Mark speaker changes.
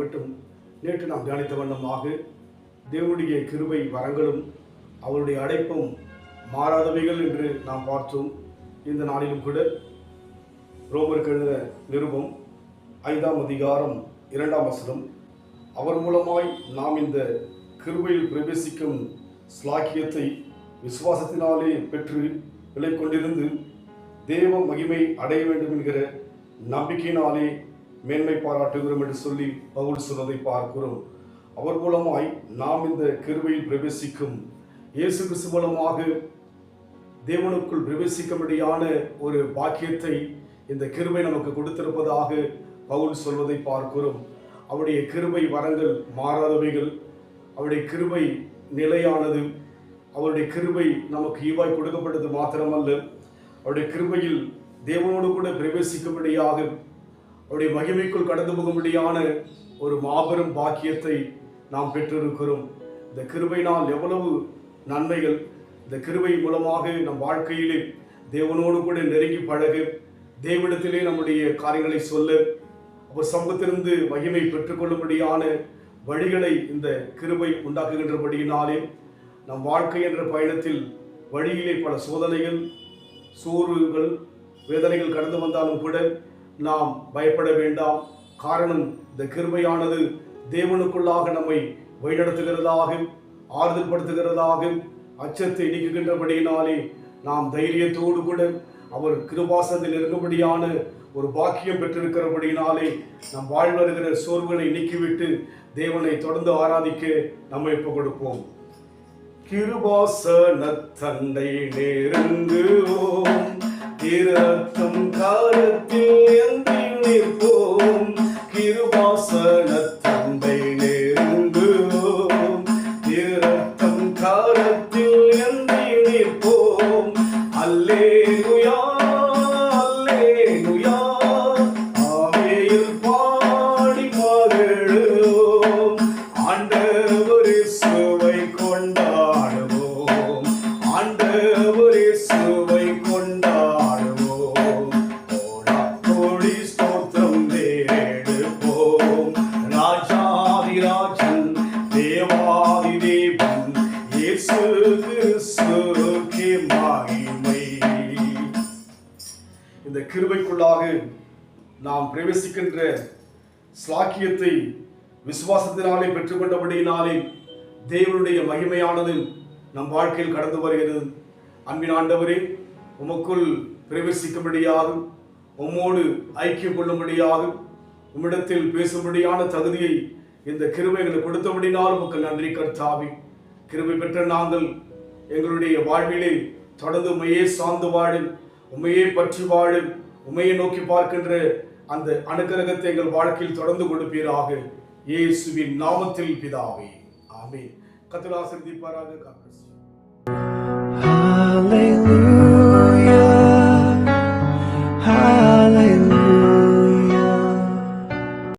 Speaker 1: உண்டாகட்டும். நேற்று நாம் தியானித்த வண்ணமாக தேவனுடைய கிருபை வரங்களும் அவருடைய அடைப்பும் மாறாதவைகள் என்று நாம் பார்த்தோம். இந்த நாளிலும் கூட ரோமருக்கு எழுதின நிருபம் 5ஆம் அதிகாரம் 2ஆம் வசனம், அவர் மூலமாய் நாம் இந்த கிருபையில் பிரவேசிக்கும் ஸ்லாக்கியத்தை விசுவாசத்தினாலே பெற்று விலை கொண்டிருந்து தேவ மகிமை அடைய வேண்டும் என்கிற நம்பிக்கையினாலே மேன்மை பாராட்டுகிறோம் என்று சொல்லி பவுல் சொன்னதை பார்க்கிறோம். அவர் மூலமாய் நாம் இந்த கிருபையில் பிரவேசிக்கும் இயேசு கிறிஸ்து மூலமாக தேவனுக்குள் பிரவேசிக்கும்படியான ஒரு பாக்கியத்தை இந்த கிருபை நமக்கு கொடுத்திருப்பதாக பவுல் சொல்வதை பார்க்கிறோம். அவருடைய கிருபை வரங்கள் மாறாதவைகள், அவருடைய கிருபை நிலையானது, அவருடைய கிருபை நமக்கு ஈவாய் கொடுக்கப்பட்டது மாத்திரமல்ல, அவருடைய கிருபையில் தேவனோடு கூட பிரவேசிக்கும்படியாக அவருடைய மகிமைக்குள் கடந்து போகும்படியான ஒரு மாபெரும் பாக்கியத்தை நாம் பெற்றிருக்கிறோம். இந்த கிருபையினால் எவ்வளவு நன்மைகள்! இந்த கிருபை மூலமாக நம் வாழ்க்கையிலே தேவனோடு கூட நெருங்கி பழக, தேவனிடத்திலே நம்முடைய காரியங்களை சொல்ல, அவர் சமூகத்திலிருந்து மகிமை பெற்றுக்கொள்ளும்படியான வழிகளை இந்த கிருபை உண்டாக்குகின்றபடியினாலே நம் வாழ்க்கை என்ற பயணத்தில் வழியிலே பல சோதனைகள், சோர்வுகள், வேதனைகள் கடந்து வந்தாலும் கூட நாம் பயப்பட வேண்டாம். காரணம், இந்த கிருபையானது தேவனுக்குள்ளாக நம்மை வழிநடத்துகிறதாக, ஆறுதல் படுத்துகிறதாக, அச்சத்தை நீக்குகின்றபடியினாலே நாம் தைரியத்தோடு கூட அவர் கிருபாசனத்தில் இருக்கும்படியான ஒரு பாக்கியம் பெற்றிருக்கிறபடியினாலே நம் வாழ்வில் வருகிற சோர்வுகளை நீக்கிவிட்டு தேவனை தொடர்ந்து ஆராதிக்க நம்மை ஒப்புக் கொடுப்போம். கிருபாசன தண்டை நெருங்குவோம், இரத்தம் காரத்தில் ஏந்தி நிற்போம். கிருபாசன தண்டை நெருங்குவோம், இரத்தம் காரத்தில் ஏந்தி நிற்போம். அல்லேலூயா அல்லேலூயா, ஆவியில் பாடி மகிழுவோம். ஆண்டவர் இயேசுவை கொண்டாடுவோம், ஆண்டவர் இயேசுவை கொண்டாடுவோம். கோடா கோடி ஸ்தோத்திரம் தேடுவோம். ராஜாதி ராஜன் தேவாதி தேவன் இயேசு கிறிஸ்துவுக்கே மகிமை. இந்த கிருபைக்குள்ளாக நாம் பிரவேசிக்கின்ற ஸ்லாக்கியத்தை விசுவாசத்தினாலே பெற்றுக்கொண்டபடியினாலே தேவனுடைய மகிமையானது நம் வாழ்க்கையில் கடந்து வருகிறது. அன்பின் ஆண்டவரே, உமக்குள் பிரவேசிக்கும்படியாகும், உம்மோடு ஐக்கியம் கொள்ளும்படியாகும், உம்மிடத்தில் பேசும்படியான தகுதியை இந்த கிருபை எங்களுக்கு கொடுத்தபடினால் உமக்கு நன்றி கர்த்தாவே. கிருபை பெற்ற நாங்கள் எங்களுடைய வாழ்விலே தொடர்ந்து உம்மையே சார்ந்து வாழும், உம்மையே பற்றி வாழும், உம்மையே நோக்கி பார்க்கின்ற அந்த அனுக்கிரகத்தை எங்கள் வாழ்க்கையில் தொடர்ந்து கொடுப்பீராக. இயேசுவின் நாமத்தில் பிதாவே, ஆமென். கர்த்தர் ஆசீர்வதிப்பாராக.